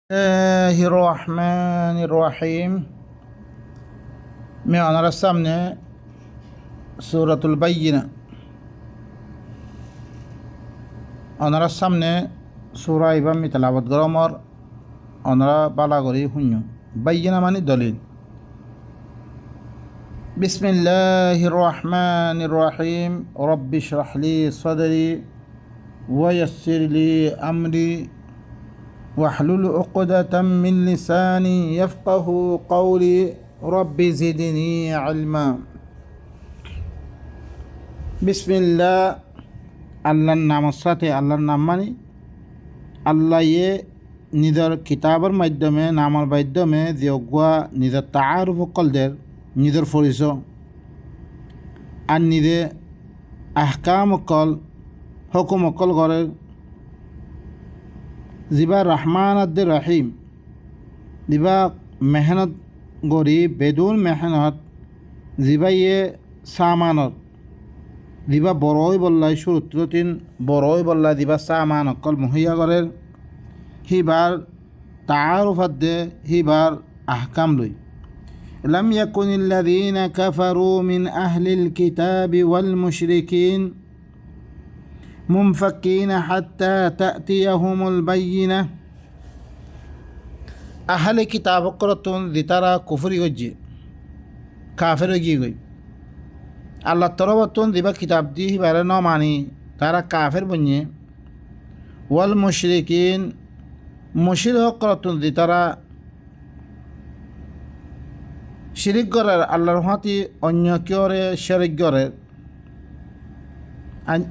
الله الرحمن الرحيم من رسمنا سورة البينة أنا رسمنا سورة إبام تلاوت غرامر أنا بالاغري هنيو بينة ماني دليل بسم الله الرحمن الرحيم رب اشرح لي صدري ويسر لي أمري واحلل عقدة من لساني يفقه قولي رب زدني علما بسم الله আল্লাহর নামের সাথে আল্লাহর নাম মানে আল্লাহ নিজের কিতাবের মাধ্যমে নামের মাধ্যমে যে অগুয়া নিজের তাআরুফ কলদের নিজের পরিচয় আর নিজে আহকাম কল হুকুম কল করে জিবা রহমান আদ রহিম দিবা মেহনত গরি বেদুন মেহনত জিবাইয়ে সামানত দিবা বড়ই বল্লাই সুরুত্রতিন বড়ই বল্লা দিবা সামান অকল মহিয়া করেন হিবার তাআরুফাত দে হিবার আহকাম লই لم يكن الذين كفروا من أهل الكتاب والمشركين منفكين حتى تأتيهم البينة أهل كتاب قرطون ذترى كفر يجي كافر يجي الله تربطون ذبا كتاب دي بارنا ماني ترى كافر بني والمشركين مشرك قرطون ذترى شرك غرر الله رحمتي أنيا كيوري شرك غرر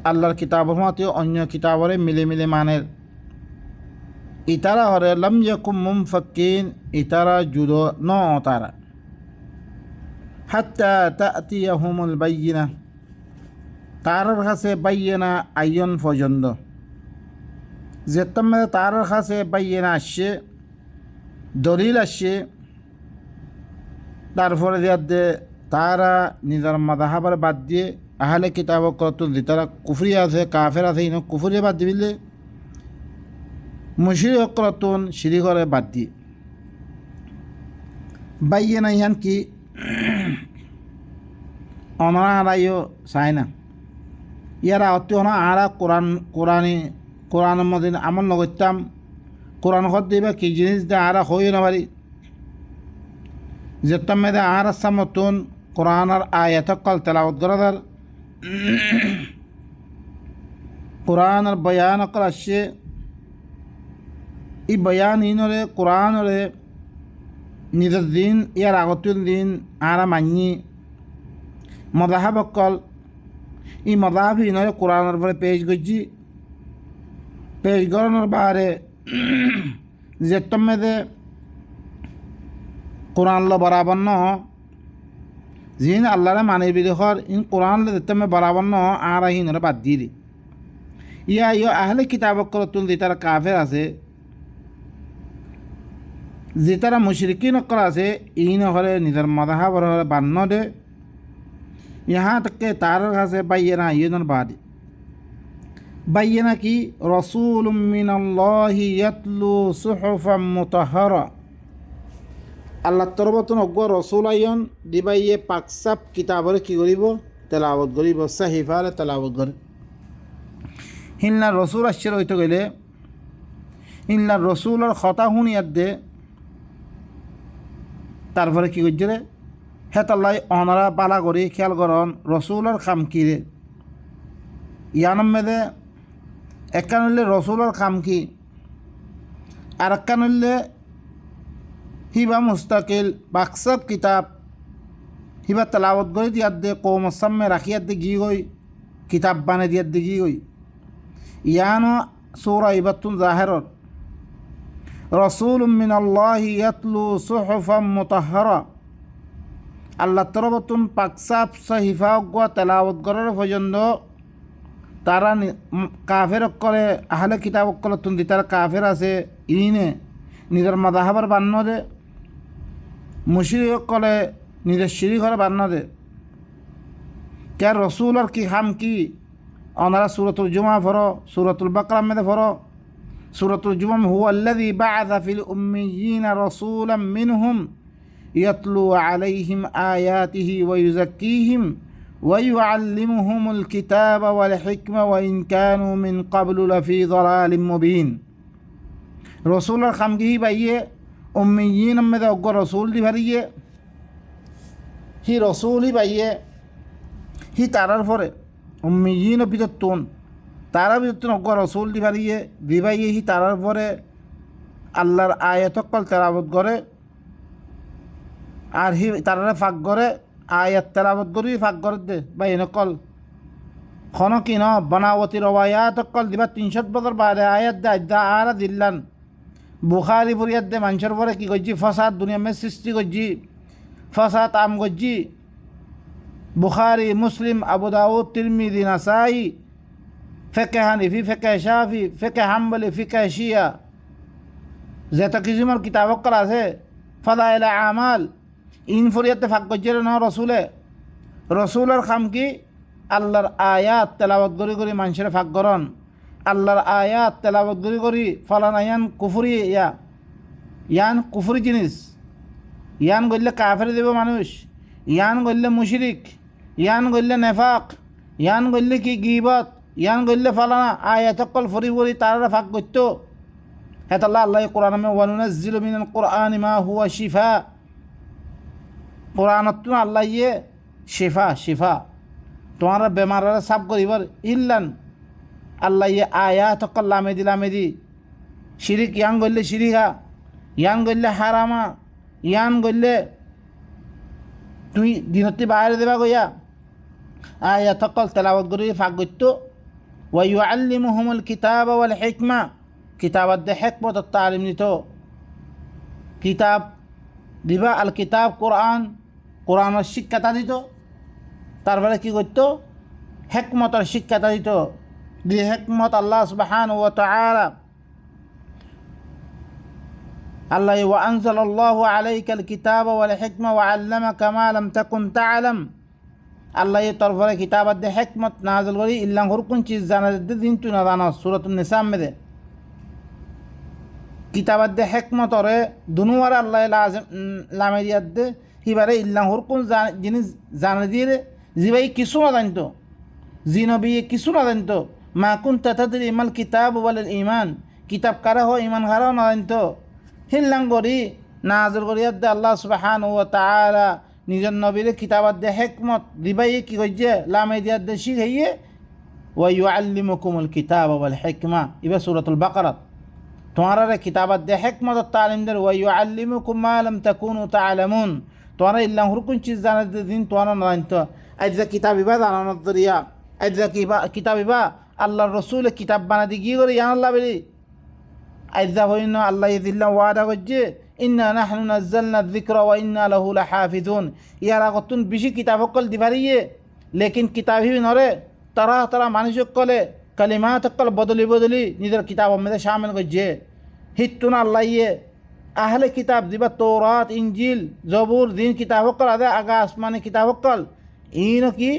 আল্লাহর কিতাবের মতে অন্য কিতাবরে মিলে মিলে মানের ইতারা হরে লম ইয়াকুম মুনফাক্কিন ইতারা জুদো ন তারা হাত্তা তাতিয়াহুমুল বাইয়িনা তারার কাছে বাইয়িনা আইয়ন পর্যন্ত যেতমে তারার কাছে বাইয়িনা আসছে দলিল আসছে তারপরে দিয়ে তারা নিজের মাযহাবের বাদ দিয়ে আহলে কিতাব কতন তারা কুফরি আছে কাফের আছে ইনো কুফরি বাদ দিলে মুশরিক কতন শিরিক করে বাদ দিয়ে বাইয়ে না ইয়ান কি অনারা আরাইও চায় না ইয়ারা অতি হনা আরা কোরআনের মধ্যে আমল নগত্যাম কোরআন হত দিবা কি জিনিস দে আরা হইও না পারি যেতাম মেদে আরা সামতুন কোরআনের আয়াত কল তেলাওয়াত করাদার কোরআনের বয়ান কল আসছে এই বয়ান ইনরে কোরআনরে নিজের দিন ইয়ার আগতুন দিন আরা মানি মজাহাব কল এই মজাহাব ইনরে কোরআনের পরে পেশ করছি পেশ করানোর বারে যেতম মেদে কোরআন ল বরাবর ন জিন আল্লাহরে মানির বিদেহর ইন কোরআন দিতে বরাবর ন আর হিনরে বাদ দিয়ে দি ইয়া ইয় আহলে কিতাব করতুল দি তারা কাফের আছে যে তারা মুশরিকিন করা আছে ইন হরে নিজের মাযহাবর হরে বান্ন দে ইহা তকে তার কাছে বাইয়না ইয়নর বাদ বাইয়না কি রাসূলুম মিনাল্লাহি ইয়াতলু সুহুফাম মুতাহহারা আল্লাহ তরবতন অজ্ঞ রসুল আইন দিবাইয়ে পাকসাপ কিতাবরে কি করিব তেলাওয়াত করিব সাহিফারে তেলাওয়াত করে হিল্লা রসুল আসছে হইতে গেলে হিল্লা রসুলের কথা শুনিয়াত দে তারপরে কি করছে রে হেতাল্লাই অনারা পালা করি খেয়াল করন রসুলের খাম কি রে ইয়ানম মেদে একান হইলে রসুলের খাম কি আর একান হইলে হিবা মুস্তাকিল বাকসাব কিতাব হিবা তেলাওয়াত করে দিয়ার দে কৌম সামনে রাখিয়ার দে গি গই কিতাব বানে দিয়ার দে গি গই ইয়ানো সূরা ইবাতুন জাহেরত রাসূলুম মিনাল্লাহি ইয়াতলু সুহুফাম মুতাহহারা আল্লাহ তরবতুন পাকসাব সাহিফা গো তেলাওয়াত করার পর্যন্ত তারা কাফের করে আহলে কিতাব কলতুন দি তারা কাফের আছে ইনে নিজের মাযহাবের বান্ন দে মুশরিক কলে নিজের শিরিক করে বান্ন দে কে রসুলের কি হাম কি ওনারা সূরাতুল জুমা পড়ো সূরাতুল বাকরা মেদে পড়ো সূরাতুল জুমা হুয়াল্লাযী বা'আসা ফিল উম্মিয়্যিনা রাসূলাম মিনহুম ইয়াতলু আলাইহিম আয়াতিহি ওয়া ইউযাক্কিহিম ওয়া ইউআল্লিমুহুমুল কিতাবা ওয়াল হিকমা ওয়া ইন কানু মিন ক্বাবলু লাফি যালালিম মুবিন। রসুলের খামগি বাইয়ে উম্মিয়িন মধ্যে অজ্ঞ রসুল দি ভারিয়ে হি রসুলই বাইয়ে হি তারার পরে উম্মিয়িন ভিতর তুন তারা ভিতর অজ্ঞ রসুল দি ভারিয়ে দিবাইয়ে হি তারার পরে আল্লাহর আয়াতকল তেলাবত করে আর হি তারারে ফাঁক করে আয়াত তেলাবত করি ফাঁক করে দে বাই নকল খন কি ন বনাবতী রবায়াতকল দিবা ৩০০ বছর বাদে আয়াত দা আর দিল্লান বুখারি ফরিয়াদ দে মানুষের পরে কি করছি ফসাদ দুনিয়া মে সৃষ্টি করছি ফসাদ আম করছি বুখারি মুসলিম আবু দাউদ তিরমিজি নাসাই ফিকহ হানিফি ফিকহ শাফি ফিকহ হাম্বলি ফিকহ শিয়া যত কিসিমের কিতাব করা আছে ফাদাইল আমাল ইন ফরিয়াদ ফাঁক করছে ন রসুলের খাম কি আল্লাহর আয়াত তেলাওয়াত করি করি মানুষের ফাঁক করন আল্লাহর আয়াত তেলাওয়াত করি ফলানা ইয়ান কুফরি জিনিস ইয়ান গড়লে কাফের দেব মানুষ ইয়ান গড়লে মুশরিক ইয়ান গড়লে নেফাক ইয়ান গড়লে কি গিবত ইয়ান গড়লে ফলানা আয়াত অকল ফরি ফরি তারা ফাঁক করতো হেতাল্লাহ আল্লাহ কোরআন ওয়ানুনাজ্জিলু মিনাল কুরআনি মা হুয়া শিফা কোরআনত আল্লাহ ইয়ে শিফা তোমার বেমারের সাফ করিবার ইল্লান আল্লাহ ইয়ে আয়াত অকল লামেদি শিরিক ইয়ান গড়লে শিরিকা ইয়ান গড়লে হারামা ইয়ান গড়লে তুই দিনতে বাইরে দেবা গইয়া আয়াত অকল তেলাওয়াত করি ফাঁক করতো ওয়া ইউআল্লিমুহুমুল কিতাবা ওয়াল হিকমা কিতাবাত দে হিকমত তালিম নিত কিতাব দিবা আল কিতাব কোরআনের শিক্ষাটা দিত তারপরে কি করতো হিকমতের শিক্ষাটা দিত যে হিকমত আল্লাহ সুবহানাহু ওয়া তাআলা আল্লাহ ওয়া আনজালাল্লাহু আলাইকাল কিতাবা ওয়াল হিকমা ওয়া আল্লামাকা মা লাম তাকুন তা'লাম আল্লাহ তরফরে কিতাবাত দে হিকমত নাযিল করি ইল্লাং হুরকুন চিজ জানা দে দিন তুই না জানা সূরাতুন নিসা মে কিতাবাত দে হিকমত ওরে দুনুয়ার আল্লাহ লামে দিয়াত দে হিবারে ইল্লাং হুরকুন জিনিস জানা দিয়ে জিবাই কিছু না জানতো জিনবি কিছু না জানতো মা কুনতা তাদরি মাল কিতাব ওয়াল ঈমান কিতাব কারা হয় ঈমান কারাও না জানতো হিল্লাং করি নাযিল করিয়াত দে আল্লাহ সুবহানাহু ওয়া তাআলা নিজের নবীরে কিতাবাত দে হিকমত দিবাই কি কইছে লামে দিয়াত দে শিখাইয়ে ওয়া ইউআল্লিমুকুমুল কিতাবা ওয়াল হিকমা ইবা সূরাতুল বাকারা তোমারা কিতাবাত দে হিকমত তালিম দে ওয়া ইউআল্লিমুকুম মা লাম তাকুনু তা'লামুন তোমরা ইল্লাহ হুরকুন চিজ জানা দিন তোমরা না জানতো আইজা কিতাব ইবা জানানোর দরিয়া আইজা কিতাব ইবা আল্লাহর রসুল কিতাব বানা দি কি করে জান আল্লাহ বলি আইজা হইন আল্লাহ ইদিল্লাহ ওয়াদা করছে ইন্না নাহনু নাজ্জালনা যিকরা ওয়া ইন্না লাহু লাহাফিজুন ইয়ার আগতুন বেশি কিতাব অকল দিবারিয়ে লেকিন কিতাব হি নরে তারা মানুষ কলে কালিমাত অকল বদলি নিজের কিতাব মধ্যে শামিল করছে হিতুন আল্লাহ ইয়ে আহলে কিতাব দিবা তৌরাত ইনজিল জবুর দিন কিতাব অকল আদা আগা আসমানি কিতাব অকল ইন কি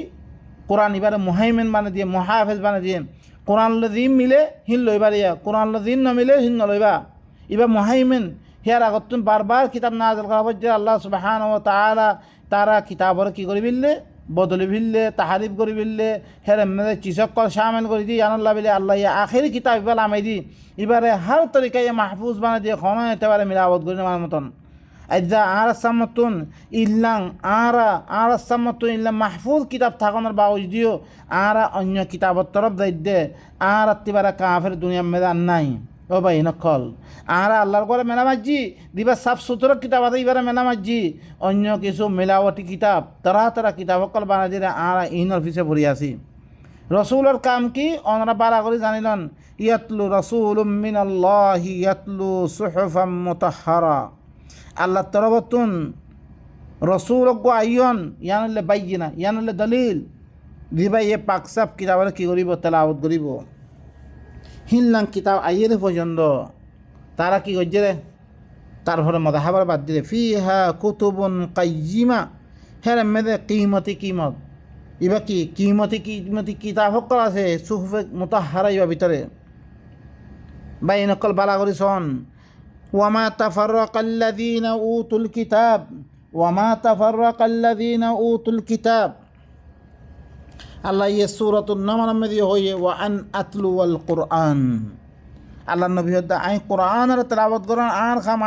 কোরআন এবারে মুহাইমিন বানা দিয়ে মুহাফিজ বানা দিয়ে কোরআন লদিন মিলে হিন লইবা দিয়া কোরআন লদিন ন মিলে হিন নলইবা এবার মুহাইমিন হিয়ার আগত বারবার কিতাব নাযিল করা হচ্ছে আল্লাহ সুবহানাহু ওয়া তাআলা তারা কিতাবর কি করে বিললে বদলি বিললে তাহারিফ করে বিললে হের মধ্যে চিসকল শামিল করে দিয়ে আল্লাহ বিলে আল্লাহ আখেরি কিতাব এবার আমাই দি এবারে হার তরিকায় মাহফুজ বানা দিয়ে খন এতেবারে মিলাবত করে নেওয়ার মতন আজ্জা আর সামতুন ইল্লাং আর সামতুন ইল্লা মাহফুজ কিতাব থাকানোর বাউজদিও আর অন্য কিতাবর তরফ দায়িত্বে আর আত্মিবারা কাফের দুনিয়ার মেদান নাই ও ভাই নকল আর আল্লাহর করে মেলা মাঝি দিবা সাফ সুতরা কিতাব আছে এবারে মেলা মাঝি অন্য কিছু মেলাওয়াটি কিতাব তারা কিতাব অকল বানা দিয়ে আর ইনর পিছে ভরি আছি রসুলের কাম কি অনরা বারা করে জানিলেন ইয়াতলু রাসূলুম মিনাল্লাহি ইয়াতলু সুহুফাম মুতাহহারা আল্লাহ তরবতুন রসুল আইয়ন ইয়ানলে বাইয়িনা ইয়ানলে দলিল দিবা ইয়ে পাকসাপ কিতাবের কি করিব তেলাওয়াত করিব হিনলাং কিতাব আইয়ের পর্যন্ত তারা কি করছে রে তারপরে মাযহাবার বাদ দিলে ফিহা কুতুবুন কাইয়িমা হের মেদে কিমত ইবা কি কিমতি কিতাব সকল আছে সুহুফে মুতাহহারা ইবা ভিতরে বাই নকল বালা করি শোন ওয়ামা তাফাররাকাল্লাযীনা উতুল কিতাব ওয়ামা তাফাররাকাল্লাযীনা উতুল কিতাব আল্লাহ ইয়ে সূরাতুন নামল মধ্যে হয়ে ওয়া আন আতলুল কুরআন আল্লাহ নবী হদ্দা আই কুরআনের তেলাওয়াত করান আর খাম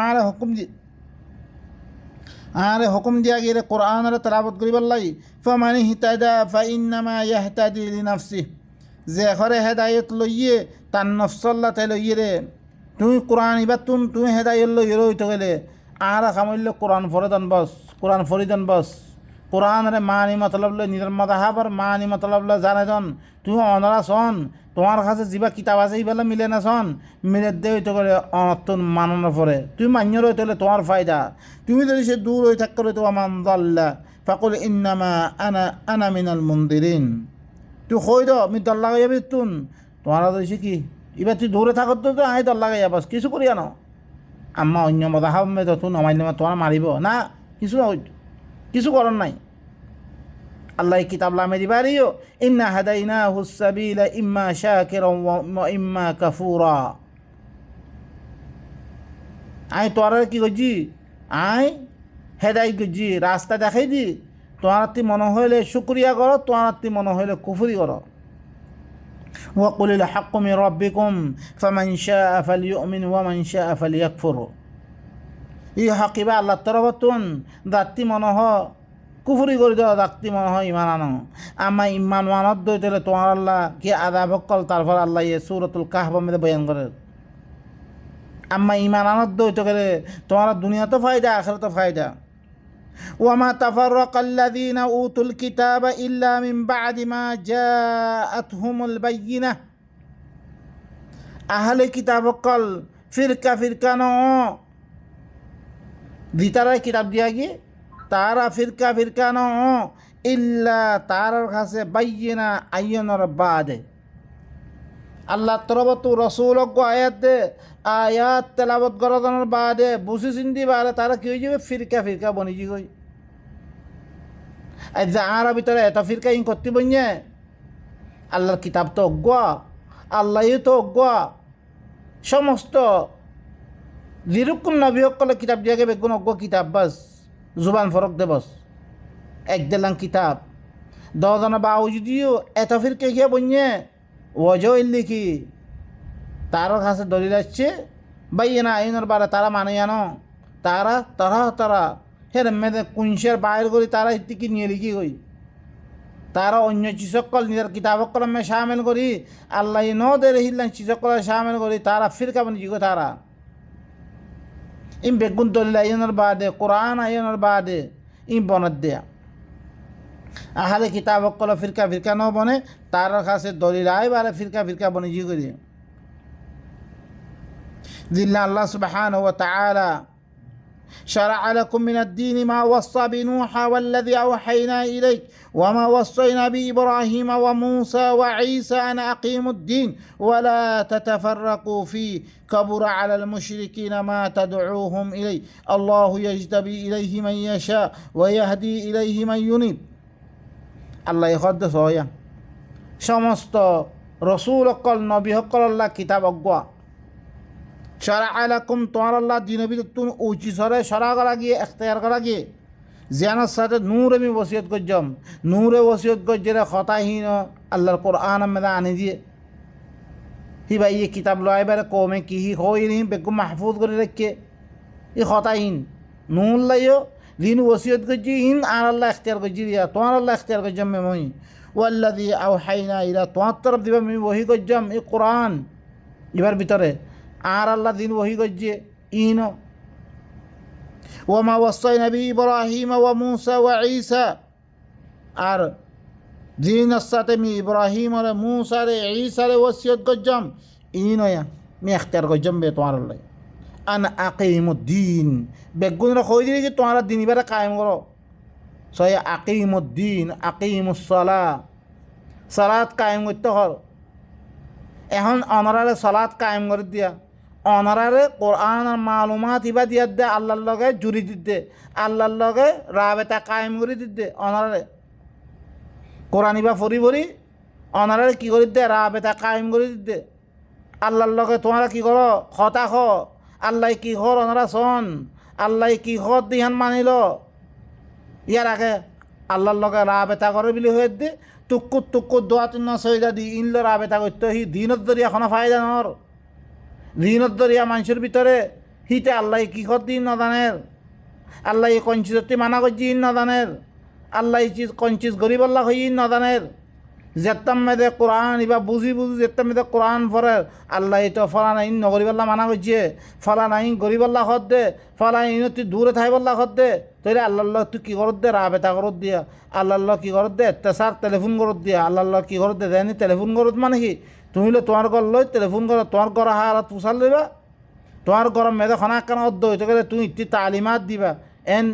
আরে হুকুম দিয়া গিয়ে কুরআনের তেলাওয়াত করিবার লাগি ফামান ইহতাদা ফাইন্নামা ইয়াহতাদি লিনাফসিহি যে ঘরে হেদায়ত লইয়ে তার নফসল্লাতে লইয়ে রে তুই কোরআন এবার তুই হেদায়ত লইয়ে রইতে গেলে আর খামইল কোরআন ফরিদন বস কোরআন ফরিদন বস কোরআনরে মানি মতলব লই নিজের মাযহাবর মানি মতলব লই জানে জন তুই অনরা শোন তোমার কাছে যিবা কিতাব আছে এইবেলা মিলে না শোন মিলে দে হইতে গেলে অনতুন মাননের পরে তুই মান্য রইতে হলে তোমার ফায়দা তুমি যদি সে দূর হয়ে থাকতে রইতে আমান দাল্লা ফাকুল ইন্নামা আনা মিনাল মুনদিরিন তুই কই দ আমি দল লাগাই যাবি তুন তোমার দিছি কি এবার তুই দূরে থাকত তো আমি দল লাগাই যাবাস কিছু করি আনো আম্মা অন্য মদাহাব মে তো তুই নমাইলে তোমার মারিব না কিছু কিছু করার নাই আল্লাহ কিতাব লামে দিবারিও ইন্না হাদাইনাহু সাবিলা ইম্মা শাকিরান ওয়া ইম্মা কাফুরা আই তোরা কি করছি আই হেদাই করছি রাস্তা দেখাই দি তোমার মনে হইলে শুক্রিয়া করো তোমার মনে হইলে কুফরি করো ওয়াকুলিল হাক্কু মির রাব্বিকুম ফামান শাআ ফালইউমিন ওয়া মান শাআ ফালইয়াকফুর ই হাকিবা আল্লাহ তরফতুন দাত্তি মনে হ কুফরি করে দেওয়া দাত্তি মনে হয় ইমান আনো আমা ইমান ওয়ানত দইতে তোমার আল্লাহ কি আযাব কল তারপর আল্লাহ ইয়ে সূরাতুল কাহফ মধ্যে বয়ান করে আম্মা ইমান আনত দইতে গেলে তোমার দুনিয়াতে ফায়দা আখিরাতে ফায়দা ওয়ামা তাফাররাকাল্লাযীনা উতুল কিতাবা ইল্লা মিন বা'দি মা জাআতহুমুল বায়্যিনাহ আহলে কিতাব কল ফিরকা ন দিতারা কিতাব দিয়া গিয়ে তারা ফিরকা ন ইল্লা তারার কাছে বায়্যিনা আইয়নর বাদে আল্লাহ তরবতু রসুল আয়াত দে আয়াত তেলাবত গরদানোর বাদে বুঝি চিন্তি বারে তারা কি হয়ে যাবে ফিরকা বনি যে গই আর যার ভিতরে এত ফিরকা ইন করতে বইয়ে আল্লাহর কিতাব তো অজ্ঞা আল্লাহ তো অজ্ঞা সমস্ত যেরকম নবীসকলে কিতাব দিয়ে গেবে কোন অজ্ঞ কিতাব বাস জুবান ফরক দে বস এক দেলাং কিতাব 10 জনের বাউ যদিও এত ফিরকা গিয়ে বইয়ে ওজো লিখি তার কাছে দলিল আসছে বাইয়ে না আইনের বারে তারা মানে জানো তারা হের মেয়েদের কুঞ্চের বাইর করি তারা ইত্যাদি নিয়ে লিখি গই তারা অন্য চিসকল নিজের কিতাবকল আমি সামিল করি আল্লাহ ন দে রহিলেন চিসকল সামিল করি তারা ফিরকা বনি জিগো তারা ইম বেগুন দলিল আইনের বাদে কোরআন আইনের বাদে ইম বনত দেয়া আহলে কিতাবকল ফিরকা ন বনে তার কাছে দলিল আয় বারে ফিরকা বনি জি করি দিল্লা আল্লাহ সুবহানাহু ওয়া তাআলা شرع لكم من الدين ما وصى بنوح والذي أوحينا إليك وما وصينا بإبراهيم وموسى وعيسى أن أقيموا الدين ولا تتفرقوا فيه كبر على المشركين ما تدعوهم إليه الله يجتبي إليه من يشاء ويهدي إليه من ينيب الله يقدس هويا সমস্ত রসুল অকল নবী সকল আল্লাহ কিতাব অজ্ঞা শরআ লাকুম তোমার আল্লাহ দিনবি তুন উচি সরে সরা করা গিয়ে এখতিয়ার করা গিয়ে জিয়ানোর সাথে নূর আমি ওসিয়ত করছম নূরে ওসিয়ত করছে খতাহীন আল্লাহর কোরআন মেদা আনি দিয়ে হি ভাই ইয়ে কিতাব লয় বারে কমে কি হি হই নি বেগম মাহফুজ করে রেখে ই খতাহীন নূর লাইও দিন ওসিয়ত করছি ইন আর আল্লাহ এখতিয়ার করছি দিয়া তোমার আল্লাহ এখতিয়ার করছম মেমই ওয়াল্লাযী আওহাইনা ইলা তোমার তরফ দিবা আমি ওহি করছম এই কোরআন এবার ভিতরে আর আল্লাহ দিন ওহি করছে ইন ওয়ামা ওয়াসাইনা বিইব্রাহিম ওয়া মূসা ওয়া ঈসা আর দিনের সাথে আমি ইব্রাহিম আর মূসা রে ঈসা রে ওসিয়ত করছম ইনয়া আমি এখতিয়ার করছম বে তোমার আল্লাহ আন আকিমুদ্দিন বেগুন কই দিলে যে তোমার দিন এবারে কায়েম করো সয় আকিমুদ্দিন আকিমুসসালাহ সালাত কায়েম করতে হল এখন অনারারে সালাত কায়েম করে দিয়া অনারারে কোরআন আর মালুমাত ইবা দিয়া দে আল্লাহর লগে জুড়ি দিতে আল্লাহর লগে রাবেতা কায়েম করে দিতে অনারারে কোরআন ইবা ফরি অনারারে কি করে দে রাবেতা কায়েম করে দিতে আল্লাহর লগে তোমরা কি করো কথা খ আল্লাহ কি ঘর ওনারা শোন আল্লাহ কি ঘর দিহান মানিল ইয়ার আগে আল্লাহর লগে রাবেতা করে বলে হয়ে দে টুকুর দোয়া তিন সহিদা দি ইনলো রাবেতা করতে হি দিনত দরিয়া কোনো ফায়দা নর দিনত দরিয়া মানুষের ভিতরে হিতে আল্লাহ কি ঘর দিন নদানের আল্লাহ কঞ্চিজতি মানা করছি ইন নদানের আল্লাহ চিজ কঞ্চিজ গরিব আল্লাহ হই ইন নদানের যেতাম মেদে কোরআন ইবা বুঝি যেতাম মেদে কোরআন পড়ে আল্লাহ তো ফলা নাই নগরিবাল্লাহ মানা করছে ফলা নাই গরিবাল্লাহ হদ দে ফলা ইন তুই দূরে থাইবাল্লাহ হদ দে তৈরি আল্লাহ তুই কী করত দে রাবেতা করত দিয়া আল্লাহ কী করত দে এত্তেসার টেলিফোন করত দিয়া আল্লাহ কী করত দে দেয়নি টেলিফোন করত মানে কি তুমি তোমার ঘর লই টেলিফোন করো তোমার ঘর হার তুষার লইবা তোমার গরম মেদে খানা কেন অদ্দ হইতে গেলে তুই ইতি তালিমাত দিবা এন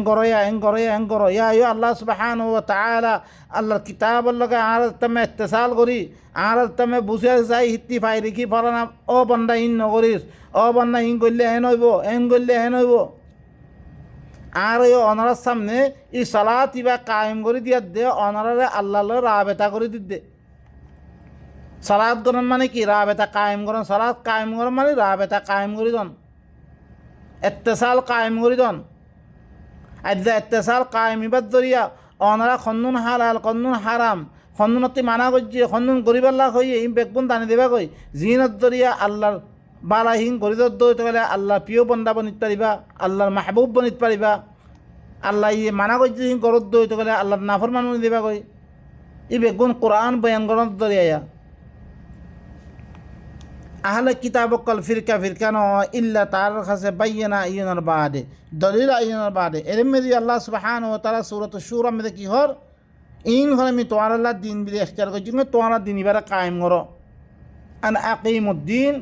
গরো ইয়া আল্লাহ সুবহানাহু ওয়া তাআলা আল্লাহর কিতাবের লগে আর তুমি ইত্তেসাল করি আর তুমি বুঝে যাই হিত্তি ফাই রেখি ফলানা ও বন্দা ইন নগরিস ও বন্দা ইন করলে এন করলে হইব আর এই অনারার সামনে ই সালাত ইবা কায়েম করে দিয়া দে অনারারে আল্লাহর রাবেতা করে দিতে সালাত গরম মানে কি রাবেতা কায়েম করন সালাত কায়েম করন মানে রাবেতা কায়েম করি দন ইত্তেসাল কায়েম করি দন আজ্জা ইত্তেসাল কায়েমিবাদ দরিয়া অনারা খন্নুন হালাল খন্নুন হারাম খন্নুনতি মানা করছে খন্নুন গরিবাল্লাহ হইয়ে ইম বেকবুন দানি দেবা কই জিনত দরিয়া আল্লাহর বালাহীন গরিদর দইতে গেলে আল্লাহ প্রিয় বন্দা বনিত পারিবা আল্লাহর মাহবুব বনিত পারিবা আল্লাহ ইয়ে মানা করছে গরত দইতে গেলে আল্লাহর নাফরমান দেবা কই ই বেগুন কোরআন বয়ান গরত দরিয়া আহলে কিতাবকল ফিরকা ন ইল্লা তার কাছে বাইয়ানা ইয়নার বাদে দলিল ইয়নার বাদে এর মেদি আল্লাহ সুবহানাহু ওয়া তাআলা সূরাত শুরা মধ্যে কি হর ইন হলে মি তোমার আল্লাহ দিন বিলে ইখতিয়ার করছি তোমার দিন ইবারে কায়েম করো আন আকিমুদ্দিন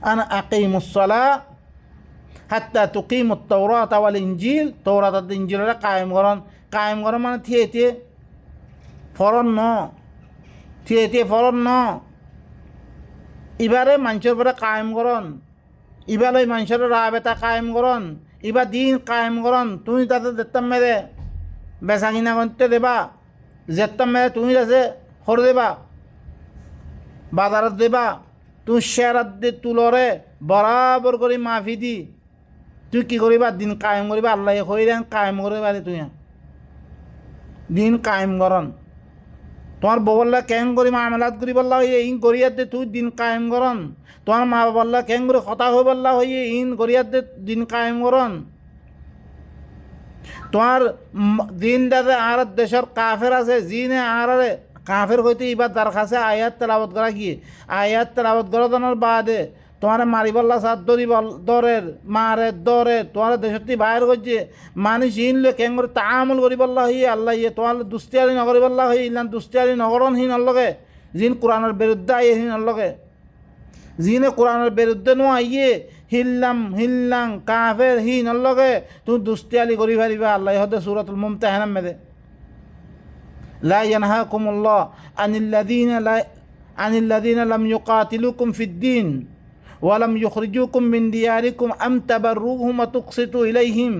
আন আকিমুস সালাহ হাত্তা তুকিমুত তাওরাত ওয়াল ইনজিল তাওরাত আর ইনজিলরে কায়েম করন মানে থিয়েতে ফরন ন ইবারে মানুষের পরে কায়েম করন ইবার ওই মানুষের রাবেতা কায়েম করন ইবা দিন কায়েম করন তুমি তাতে দেখতাম মেরে বেচা কিনা করতে দেবা যেতাম মেরে তুমি আছে সরে দেবা বাজারত দেবা তুই শেয়ারাত দে তুলরে বরাবর করে মাফি দি তুই কি করিবা দিন কায়েম করিবা আল্লাহ হইলেন কায়েম করিবা তুই দিন কায়েম করন তোমার বউল্লা কেন করি মামলাত করি বললা হইয়ে ইন গরিয়াতে তুই দিন কায়েম করন তোমার মা বাবাল্লা কেন করে কথা হয়ে বললা হইয়ে ইন গরিয়াতে দিন কায়েম করন তোমার দিন দাদা আর দেশের কাফের আছে জিনে আরে কাফের হইতে এবার তার কাছে আয়াত তেলাবত করা কি আয়াত তেলাবত করা জানার বাদে তোমার মারিবল্লা সাত দরের মারে দরে তোমার দেশটি বাইর করছে মানুষ ইনলে কেন করে তামল করিবল্লা হইয়ে আল্লাহ ইয়ে তোমার দুস্তিয়ারি নকরিবল্লা হই ইলান দুস্তিয়ারি নগরণ হীন লগে জিন কোরআনের বিরুদ্ধে আইয়ে হীন লগে জিনে কোরআনের বিরুদ্ধে নো আইয়ে হিল্লাং কাফের হীন লগে তুমি দুস্তিয়ারি করি পারিবা আল্লাহ হতে সূরাতুল মুমতাহানার মেদে লা ইয়ানহাকুমুল্লাহ আনিল্লাযীনা লাম ইউকাতিলুকুম ফিদ-দীন ওয়ালাম ইউখরিজুকুম মিন দিয়ারিকুম আম তাবাররুহুম ওয়া তুকসিতু ইলাইহিম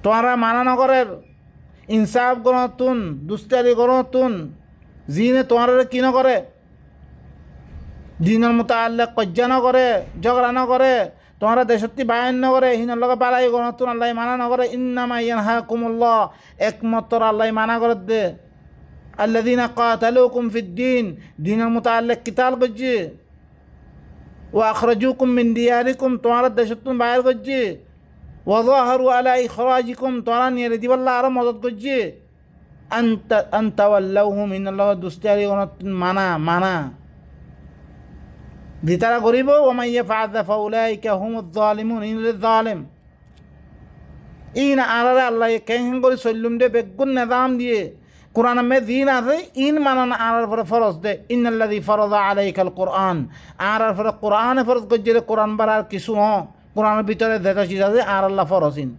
তোমরা মানা নগরের ইনসাফ গণতুন দুস্তারি গণতুন জিনে তোমার কি নকরে দিনের মুতাআল্লিক কজ্জা নকরে ঝগড়া নকরে তোমরা দেশত্তি বায়ান নকরে হিনের লগে বালাই গণতুন আল্লাহ মানা নকরে ইন্নামা ইয়ানহাকুমুল্লাহ একমাত্র আল্লাহ মানা করে দে الذين قاتلوكم في الدين دين المتعلق قتال করছে واخرجوكم من دياركم তোমারা দেশতুন বাইর করছে وظاهروا على اخراجكم তোমরা নিয়ে দিবাল্লাহ আর মদদ করছে انت واللوهم ان الله দুস্তারি মানা দিতারা গরিব ومن يفعل فاولئك هم الظالمون ان للظالم ইন আলারা আল্লাহ কেন করে সল্লুম দে বেগুন নিজাম দিয়ে কোরআন মে দিন আছে ইন মানান আর পরে ফরজ দে ইন্নাল্লাযী ফারাদা আলাইকাল কোরআন আর পরে কোরআনে ফরজ করছে কোরআন বারার কিছু কোরআনের ভিতরে যেটা চিজ আছে আর আল্লাহ ফরজিন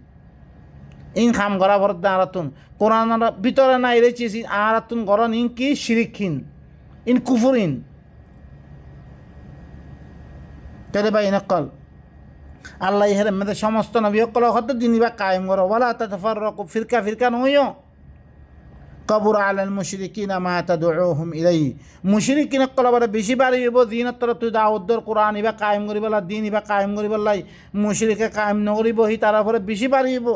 ইন খাম করা ফরজ দে আরাতুন কোরআনের ভিতরে নাই রে চিজ আরাতুন গরন ইন কি শিরিকিন ইন কুফরিন তেরে ভাই নকল আল্লাহ ইহের মধ্যে সমস্ত নবী সকল হতে দিন বা কায়েম করো ওয়ালা তাতাফাররাকু ফিরকা নইও কবুর আলাল মুশরিকিনা মা তাদউহুম ইলাইহি মুশরিকিন কলবরে বেশি বাড়ি হইব দিনের তরফ তুই দাউদ্দর কোরআন ইবা কায়েম করিবলা দিন ইবা কায়েম করিবলাই মুশরিকে কায়েম নকরিব হি তার উপরে বেশি বাড়ি হইব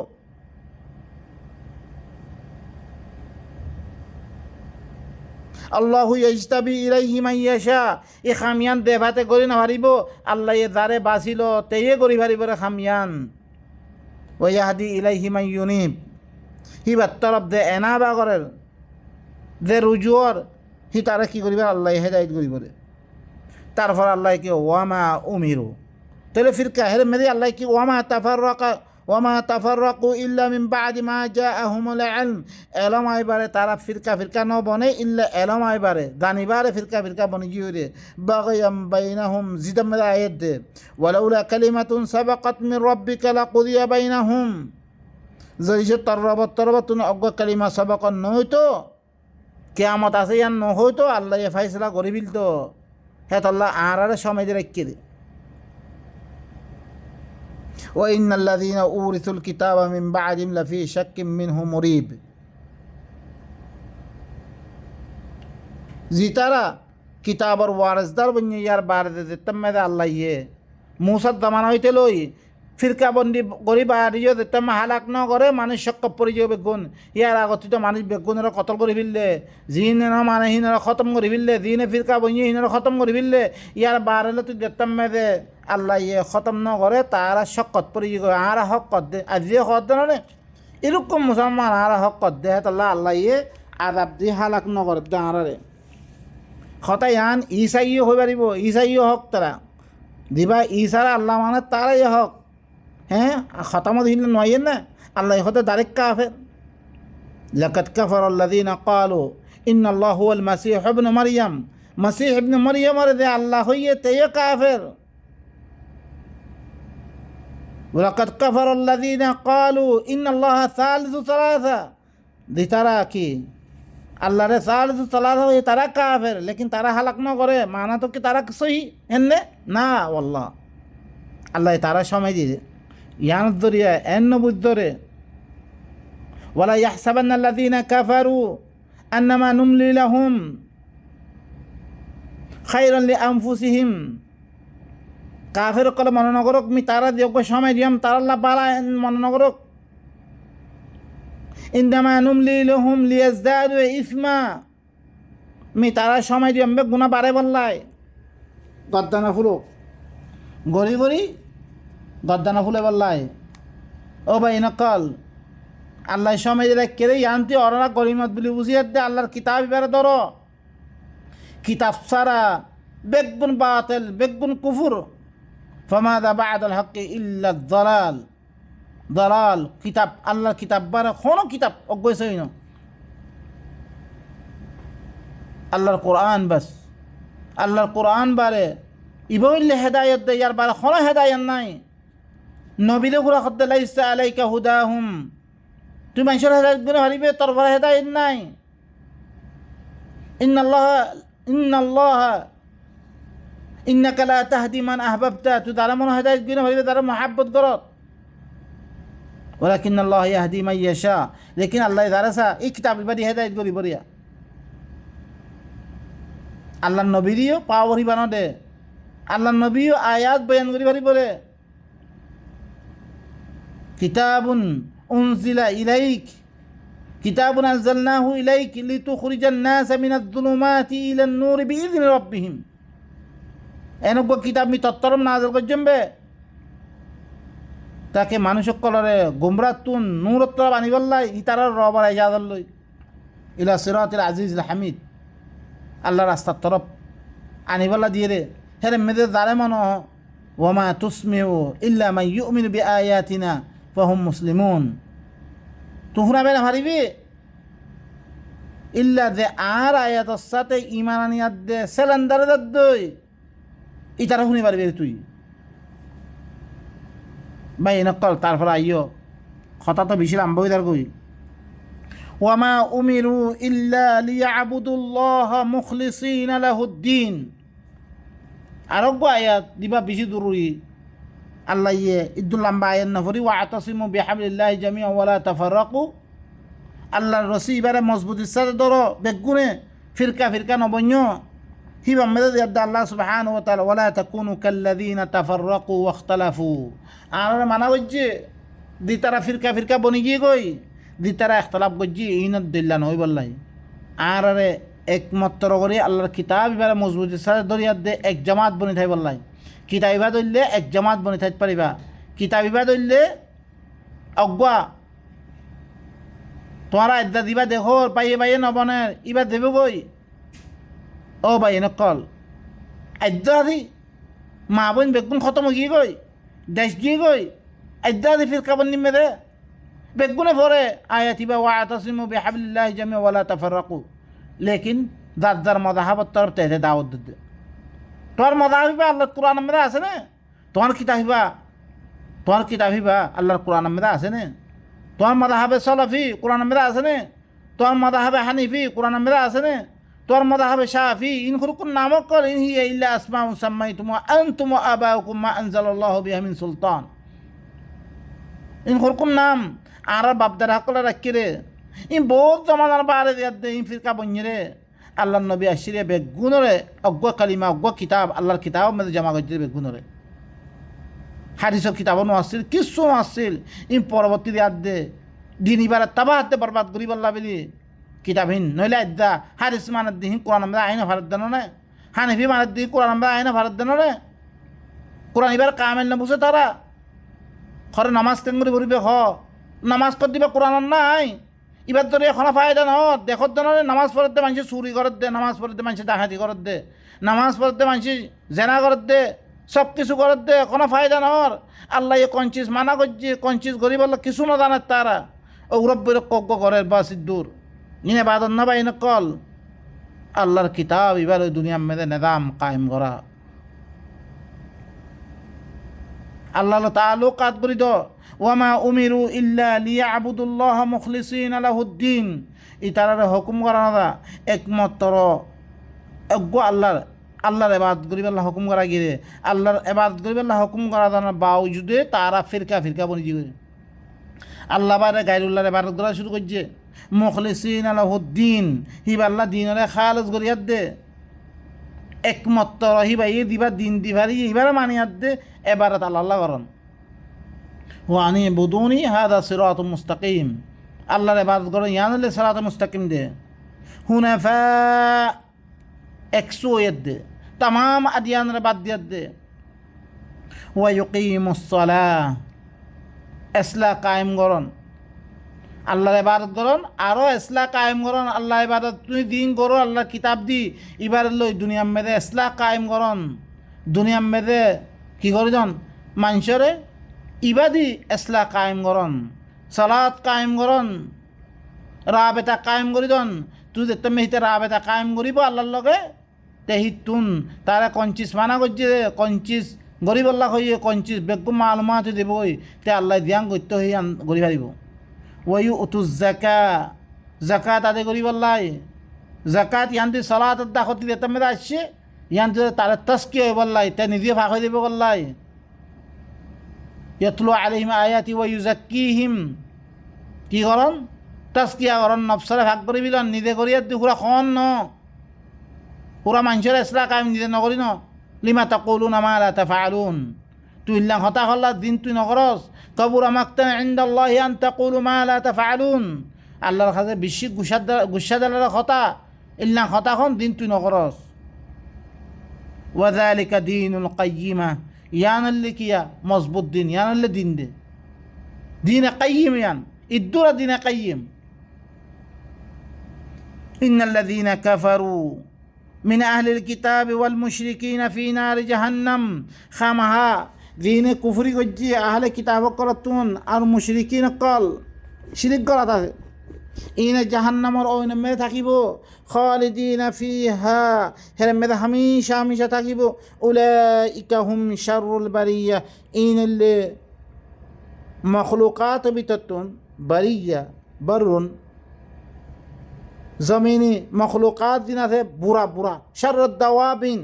আল্লাহু ইজতাবি ইলাইহি মান ইয়াশা এ খামিয়ান দেভাতে করি না পারিব আল্লাহ এ যারে বাঁচিল তেয়ে করি পারিব রে খামিয়ান ওয়া ইয়াহদি ইলাইহি মান ইউনিব হিবার তরফ দে এনাবা করের যে রুজুর হি তারা কি করিবে আল্লাহ হেদায়েত করিব রে তারপর আল্লাহ কি ওয়ামা উমিরু তাহলে ফিরকা হেরে মেরে আল্লাহ কি ওয়ামা তাফাররাকু ইল্লা মিন বাদি মা জাআহুমুল ইলম এলম আইবারে তারা ফিরকা ন বনে ইল্লা এলম আইবারে জানিবারে ফিরকা বনি গিয়ে বাগায়াম বাইনাহুম জিদাম আয়াত দে ওয়ালাউলা কালিমাতুন সাবাকাত মিন রাব্বিকা লাকুদিয়া বাইনাহুম যদি তরবতুন অজ্ঞ কালিমা সাবাকত নহইতো কিয়ামত আছে ইয়ান নহইতো আল্লাহ এ ফাইসলা করে ফেলতো হেত আল্লাহ আরে সময় দিয়ে রেখে দে ওয়া ইন্নাল্লাযীনা উরিসুল কিতাবা মিন বা'দিহিম লাফি শাক্কিম মিনহু মুরিব জিতারা কিতাবর ওয়ারিসদার বনি ইয়ার বারদে তেমদে আল্লাহ ইয়ে মুসার জামানা হইতে লই ফিরকা বন্দি গরিব আরিও তেম হালাক ন করে মানুষ শক্ক পড়ে যাবে বেগুন ইয়ার আগত তো মানুষ বেগুনের কতল করে ফেললে জিনে না মানে হিনারা খতম করে ফেললে জিনে ফিরকা বনি হিনারা খতম করে ফেললে ইয়ার বারেলে তুই দেখতাম মেদে আল্লাহ ইয়ে খতম ন করে তারা শক্কত পড়ে গিয়ে আর হক কর দে আজিয়ে হক দে না এরকম মুসলমান আর হক কর দে তাল্লাহ আল্লাহ ইয়ে আদাব দিয়ে হালাক ন করে দে আরে খতাই আন ইসাইও হয়ে পারিব ইসাইও হক তারা দিবা ইসারা আল্লাহ মানে তারাই হক হ্যাঁ খতামত হিল নয় না আল্লাহ হতে ডাইরেক্ট কাফের লাকাদ কাফারাল্লাযীনা ক্বালু ইন্নাল্লাহু হুয়াল মাসীহ ইবনে মারইয়াম মাসীহ ইবনে মারইয়াম আর দে আল্লাহ হইয়ে তেয়ে কাফের লাকাদ কাফারাল্লাযীনা ক্বালু ইন্নাল্লাহা সালিসু সালাসা দিতারা কি আল্লাহরে সালিসু সালাসা হয়ে তারা কাফের লেকিন তারা হালাক ন করে মানা তো কি তারা সহি এনে না আল্লাহ আল্লাহ তারা সময় দিয়ে ইয়ান দরিয়া এন্ন বুদ্ধরে ওয়ালা ইয়াহসাবান্নাল্লাযীনা কাফারু আন্নামা নুমলি লাহুম খায়রান লিআনফুসিহিম কাফের কলে মনে নগরক মি তারা যোগ্য সময় দিয়াম তারা আল্লাহ বালা মনে নগরক ইন্নামা নুমলি লাহুম লিয়াজদাদু ইসমা মি তারা সময় দিয়াম বে গুনাহ বাড়ে বললাই গদ্দানা ফুলো গরি গদ্দানা ফুলে বললাই ও ভাই নকল আল্লাহ সময় দিলে কেড়ে আনতে অরা গরিমত বলি বুঝিয়ে দে আল্লাহর কিতাব এবারে ধরো কিতাব সারা বেগুন বাতিল বেগুন কুফুর ফামাদা বা'দাল হক্কি ইল্লা দালাল কিতাব আল্লাহর কিতাব বারে কোনো কিতাব অজ্ঞাসই না আল্লাহর কোরআন বাস আল্লাহর কোরআন বারে ইবইল্লে হেদায়েত দে ইয়ার বারে কোনো হেদায়েত নাই নবীরে ঘুরা করতে লাইসা আলাইকা হুদাহুম তুই মানুষের হেদায়েত গুলো হারিবে তোর ঘরে হেদায়েত নাই ইন্নাকা লা তাহদি মান আহবাবতা তুই তারা মনে হেদায়েত গুলো হারিবে তারা মহাব্বত করত ওয়ালাকিন্নাল্লাহ ইয়াহদি মান ইয়াশা লেকিন আল্লাহ দারাসা এই কিতাব ইবাদি হেদায়েত করি বরিয়া আল্লাহর নবীরিও পাওয়ারি বানা দে আল্লাহর নবীও আয়াত বয়ান করি পারি বলে কিতাবুন উনজিলা ইলাইক কিতাবুন আনজালনাহু ইলাইক লিতুখরিজান নাসা মিনাজ যুলুমাতি ইলান নূরি বিইذনি রাব্বিহিম এনক কিতাব মি তত্তরম নাযিল করজম্বে তাকে মানুষ কলরে গুমরাতুন নূরত বানিবল্লাই ইতারার রবার ইজাজত লই ইলা সিরাতিল আজিজিল হামিদ আল্লাহ রাস্তার তরফ আনিবল্লা দিয়ে রে হেরে মেদে জারে মনো ওয়ামা তুসমিউ ইল্লা মান ইউমিনু বিআয়াতিনা ফাহুম মুসলিমুন তোমরা বেলা হারিবে ইল্লা যে আর আয়াতের সাথে ইমান আনিয়াত দে সেলেন্ডারে দই ইতারা শুনি পারবি তুই ভাই নকল তারপর আইও কথা তো বেশি লাম্বা হয়ে কই ওয়ামা উমিরু ইল্লা লিয়াবুদুল্লাহ মুখলিসিনা লাহুদ্দিন আরোগ্য আয়াত দিবা বেশি জরুরি আল্লাহ ইয়ে ইদুল লম্বা আয়াত নফরি ওয়া আতাসিমু বিহাবলিল্লাহি জামিআ ওয়া লা তাফাররাকু আল্লাহর রসি এবারে মজবুতির সাথে ধরো বেগুনে ফিরকা ফিরকা নবন্য হিবাম মেদে দিয়াদ্দা আল্লাহ সুবহানাহু ওয়া তাআলা ওয়ালা তাকুনু কাল্লাযীনা তাফাররাকু ওয়াখতালাফু আর মানা হচ্ছে দি তারা ফিরকা ফিরকা বনি গিয়ে গই দি তারা ইখতিলাফ করছি ইনত দিল্লা নই বললাই আর একমাত্র করে আল্লাহর কিতাব এবারে মজবুতির সাথে ধরিয়াদ দে এক জামাত বনি থাই বললাই কিতাব ইবা ধরলে এক জামাত বনি থাকতে পারিবা কিতাব ইবা ধরলে অজ্ঞা তোমারা আড্ডা দিবা দেখো পাইয়ে পাইয়ে নবনের ইবা দেবে গই ও ভাই নকল আড্ডা দি মা বোন বেগুন খতম গিয়ে গই দেশ গিয়ে গই আড্ডা দি ফিরকা বন্নি মেরে বেগুনে পরে আয়াতিবা ওয়া আতাসিমু বিহাবলিল্লাহি জামিআ ওয়া লা তাফাররাকু লেকিন যার যার মাযহাবত তরফ থেকে দাওয়াত দিতে তোর মাযহাব আল্লাহর কোরআন মধ্যে আছে না তোমার কিতাবিবা আল্লাহর কোরআন মধ্যে আছে না তোমার মাযহাবে সলাফি কোরআন মধ্যে আছে না তোমার মাযহাবে হানিফি কোরআন মধ্যে আছে না তোর মাযহাবে শাফি ইন খুরকুন নামক কর ইন হিয়া ইল্লা আসমাউন সাম্মাইতুম আনতুম ওয়া আবাউকুম মা আনজালাল্লাহু বিহা মিন সুলতান ইন খুরকুন নাম আর বাপদার হাকলে রাখিরে ইন বহুত জমানার বারে দিয়াদে ইন ফিরকা বন্যরে আল্লাহর নবী আশিরে বেগুনরে অজ্ঞ কালিমা অজ্ঞ কিতাব আল্লাহর কিতাব মধ্যে জমা করতে বেগুনরে হাদিসের কিতাব আসছিল কিছু আসছিল ইন পরবর্তী দিয়াদে দিন ইবারে তাবা হাতে বরবাদ করি বললা বলি কিতাবহীন নইলে আদ্দা হাদিস মানার দিন কোরআন আমরা আইনা ভারত দেন রে হানিফি মানার দিন কোরআন আমরা আইনা ভারত দেন রে কোরআন এবার কামেল না বুঝে তারা ঘরে নামাজ কেঙ্গুরি ভরিবে নামাজ কর দিবা কোরআন নাই এবার ধরে এখন ফায়দা ন দেখত দেনরে নামাজ পড়তে মানুষ চুরি করত দে নামাজ পড়তে মানুষ ডাকাতি করত দে নামাজ পড়তে মানুষ জেনা করত দে সব কিছু করত দে কোনো ফায়দা নহর আল্লাহ কঞ্চিস মানা করছে কঞ্চিস গরিব আল্লাহ কিছু না জানে তারা ঔরব্বের কজ্ঞ করে বা সিদ্ধুর ইনে বাদন না বাইন কল আল্লাহর কিতাব এবার ওই দুনিয়ার মেয়েদের নিজাম কায়েম করা আল্লাহ তাআলুকাত করি দো ওয়ামা উমিরু ইল্লা লিয়াবুদুল্লাহ মুখলিসিনা লাহুদ্দিন ইতারারে হুকুম করা না একমাত্র অজ্ঞ আল্লাহর ইবাদত করিবে আল্লাহ হুকুম করা গিয়ে আল্লাহর ইবাদত করিবে আল্লাহ হুকুম করা জানার বাউজুদে তারা ফিরকা বনি যাবে আল্লাহ বারে গায়রুল্লাহর ইবাদত করা শুরু করছে মুখলিসিনা লাহুদ্দিন হিবা আল্লাহ দিনরে খালেস করিয়াত দে একমাত্র হিবা ইয়ে দিবা দিন দিবারি হিবারে মানিয়াত দে ইবাদত আল্লাহ করন ওয়ানি বুদুনি হাদা সিরাতুম মুস্তাকিম আল্লাহর ইবাদত করেন ইয়ানলে সিরাতুম মুস্তাকিম দে হুনাফা একসুয়ত দে तमाम আদিয়ানরে বাদ দিয়াত দে ওয়া ইউকিমুস সালাহ ইসলাহ কায়েম করন আল্লাহর ইবাদত করন আরও ইসলাহ কায়েম করন আল্লাহ ইবাদত তুমি দিন করো আল্লাহ কিতাব দি ইবাদত লই দুনিয়ার মেদে ইসলাহ কায়েম করন দুনিয়ার মেদে কি করিদন মানুষরে ইবাদি ইসলাহ কায়েম করন সালাত কায়েম করন রাবেতা কায়েম করিদন তুই দেখতে মেহিতে রাবেতা কায়েম করিব আল্লাহর লগে তেহিতুন তারা কঞ্চিস মানা করছে কঞ্চিস গরিব আল্লাহ হইয়ে কঞ্চিস বেগুম মালুমাত দেবই তে আল্লাহ দিয়াং করতে হই গরি পারিব ওয়ু উতুজ জাকাত আদে গরিব আল্লাহ জাকাত ইয়ান্তি সালাত আদা করতে দিতে মেয়েরা আসছে ইয়ান্তি তারা তস্কি হয়ে বললাই তে নিজে ভাগ হয়ে দেবে বললাই ইয়াতলু আলাইহিম আয়াতি ওয়া ইউজাক্কিহিম কি করন তাস্কিয়া করন নফসরে ভাগ করে বিলন নিজে করিয়া পুরা খন ন পুরা মানুষের ইসলাহ কায়েম নিজে নকরি ন লিমা তাকুলুনা মা লা তাফআলুন তুই ইল্লা হতা হল্লা দিন তুই নকরস কাবুরা মাকতান ইনদাল্লাহি আন তাকুলু মা লা তাফআলুন আল্লাহর কাছে বেশি গুসা দালার কথা ইল্লা হতা খন দিন তুই নকরস ওয়া যালিকা দীনুল কাইয়্যিমা ইয়ানাল্লি কিয়া মজবুত দিন ইয়ানাল্লি দিন দে দিনে কাইয়্যিম ইয়ান ইদ্দুরা দিনে কাইয়্যিম ইন্নাল্লাযীনা কাফারু من أهل الكتاب والمشركين في نار جهنم خامها دين كفر গজ্জি أهل كتاب করতুন আর মুশরিকিন কল শিরক করা ইন জাহান্নামর ওই মে থাকিব খালিদিনা ফিহা হের মে হামেশা থাকিব উলাইকা হুম শাররুল বারিয়া ইনল মখলুকাত বিততুন বারিয়া বরুন জমিনি মখলুকাত দিন আছে বুড়া শাররুদ দাওয়াবিন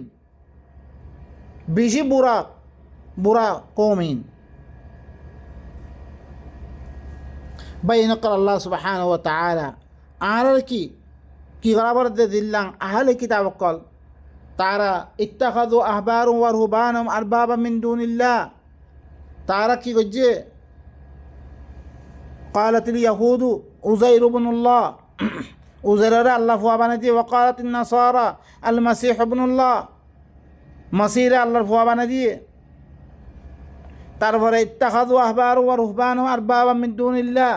বেশি বুড়া কওমিন বাইন কল আল্লাহ সুবহানাহু ওয়া তাআলা আর কি কি করাবার দিল্লাং আহলে কিতাব কল তারা ইত্তাখাযু আহবারুম ওয়া রুহবানাহুম আরবাবা মিন দুনিল্লাহ তারা কি করছে ক্বালাতিল ইয়াহুদু উযাইর ইবনুল্লাহ উযাইররে আল্লাহ ফুয়া বানাইছে ওয়া ক্বালাতিন নাসারা আল মাসীহ ইবনুল্লাহ মাসীহরে আল্লাহর ফুয়া বানাইছে তারপরে ইত্তাখাযু আহবারুম ওয়া রুহবানাহুম আরবাবা মিন দুনিল্লাহ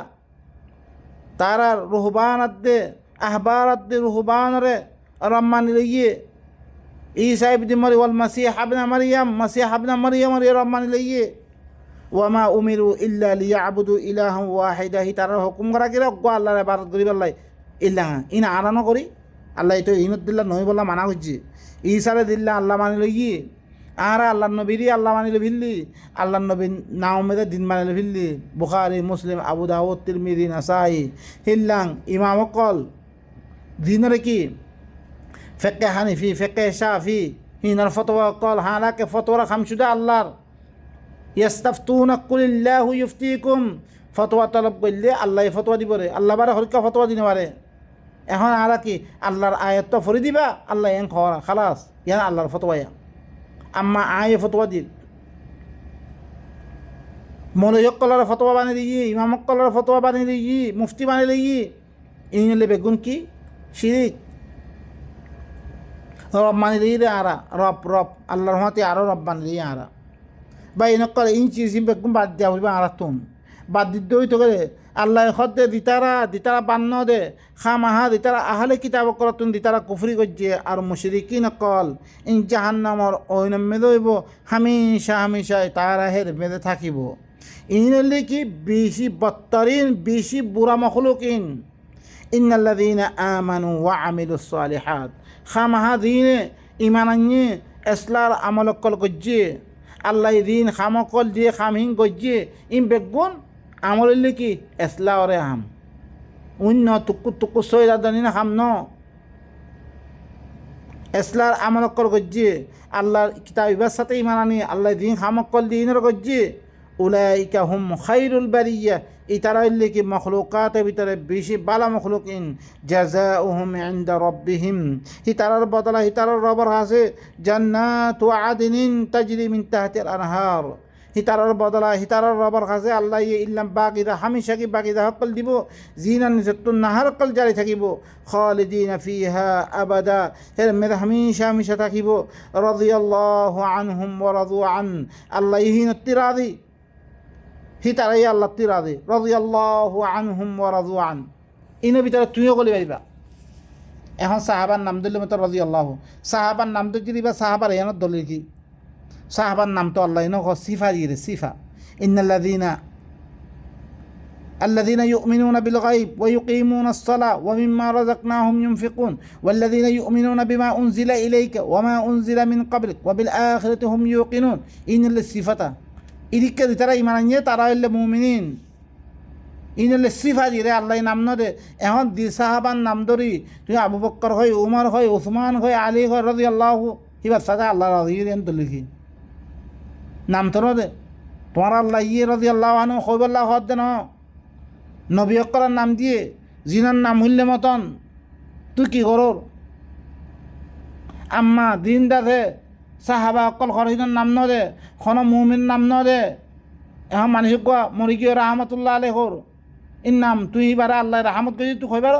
তারা রুহবানাদ্দে আহবারাদ্দে রুহবানরে রম্মানি লইয়ে ঈসা ইবনে মারইয়াম ওয়াল মাসীহ ইবনে মারইয়াম রে রম্মানি লইয়ে ওয়ামা উমিরু ইল্লা লিয়াবুদু ইলাহান ওয়াহিদা হি তারা হুকুম করা কি গো আল্লাহর ইবাদত করি বললাই ইল্লা ইনা আরানো করি আল্লাহ তো ইনত দিল্লা নই বলা মানা হচ্ছে ঈসারে দিল্লা আল্লাহ মানি লইয়ে আর আল্লাহ নবীরই আল্লাহ মানিলে ভিল্লি আল্লাহ নবী নাওমেদে দিন মানিলে ভিল্লি বুখারী মুসলিম আবু দাউদ তিরমিজি নাসাই হিল্লাং ইমাম কল দিনরে কি ফিকহে হানিফি ফিকহে শাফি হিনার ফতোয়া কল হালাকে ফতোয়া খামসুদা আল্লাহর ইয়াস্তাফতুনা কুলিল্লাহু ইফতিকুম ফতোয়া তলব করলে আল্লাহ ফতোয়া দিবরে আল্লাহ বারে হরিকা ফতোয়া দিনে পারে এখন আর কি আল্লাহর আয়াত তো ফরি দিবা আল্লাহ এন খরা খালাস ইয়ান আল্লাহর ফতোয়া আম্মা আয়ে ফতোয়া দিল মনোযোগ কলার ফতোয়া বানিয়ে দিই ইমামক কলার ফতোয়া বানিয়ে দিই মুফতি বানিয়ে দিই ইংলে বেগুন কি শিরিক রব মানি দিই রে আরা রব আল্লাহর হাতে আরও রব বানিয়ে দিই আরা বা এনেকল ইঞ্চি বেগুন বাদ দিয়া বলবে আরা তুম বাদ দিতে হইতে গেলে আল্লাহ দে দিতারা বান্ন দে খামাহা দিতারা আহলে কিতাব করতুন দিতারা কুফরি করছে আর মুশরিকিন কল ইন জাহান্নামর ওইনমে দইব হামেশা তারা হের মেদে থাকিব ইনলে কি বেশি বত্তরিন বেশি বুড়া মখলুকিন ইন্নাল্লাযীনা আমানু ওয়া আমিলুস সালিহাত খামাহা দিনে ইমান আনিয়ে এসলার আমল কল করছে আল্লাহ দিন খামকল দিয়ে খামহিং করছে ইন বেগুন আমলে কি এসলা ওরে হাম অন্য টুকু সৈরা দানি না খাম ন এসলার আমলকল গজ্জে আল্লাহর কিতাবের সাথে ইমান আনি আল্লাহ দিন খামকল দিনের গজ্জে উলাইকা হুম খাইরুল বারিয়া এই তারা হইলে কি মখলুকাতের ভিতরে বেশি বালা মখলুকিন জাযাউহুম ইনদা রাব্বিহিম হি তারার বদলা হি তারার রবের কাছে জান্নাতু আদনিন তাজরি মিন তাহতিল আনহার হিতারার বদলা হিতারার রবার কাছে আল্লাহ ইল্লাম বাকিদা হামেশা কি বাকিদা হকল দিব জিনান নিসতুন নাহার কল জারি থাকিব খালিদিনা ফিহা আবাদা এর মেদা হামেশা থাকিব রাদিয়াল্লাহু আনহুম ওয়া রাদু আন আল্লাহ ইহিন তিরাদি হিতারাই আল্লাহ তিরাদি রাদিয়াল্লাহু আনহুম ওয়া রাদু আন ইনের ভিতরে তুইও গলি পাইবা এখন সাহাবার নাম দিলে মতো রাদিয়াল্লাহু সাহাবার নাম তো যদি বা সাহাবার এনার দলিল কি সাহাবার নাম তো আল্লাহ ইনো সিফা দিয়ে সিফা الذين يؤمنون بالغيب ويقيمون الصلاة ومما رزقناهم ينفقون والذين يؤمنون بما أنزل إليك وما أنزل من قبلك وبالآخرة هم يوقنون إن الصفة إذيك ترى إيمان ترى المؤمنين إن الصفة دي الله নাম নদে এখন দি সাহাবার নাম ধরি তুই আবু বকর হয় উমর হয় উসমান হয় আলী হয় রাদিয়াল্লাহু হিবার সাদা আল্লাহ রাদিয়াল্লাহু লিখি নাম তো দে তোমার আল্লাহ রাদিয়াল্লাহু আনহু কইবাল্লাহ হদ দেন নবী আকরার নাম দিয়ে জিনার নাম হইলে মতন তুই কি করর আম্মা দিন দাদে সাহাবা অকল খরিনের নাম ন দে খন মুমিন নাম ন দে এখন মানুষ কোয়া মরি গিয়ে রাহমাতুল্লাহ আলাইহি হর ইন নাম তুই বারে আল্লাহ রাহমত করি তুই কইবার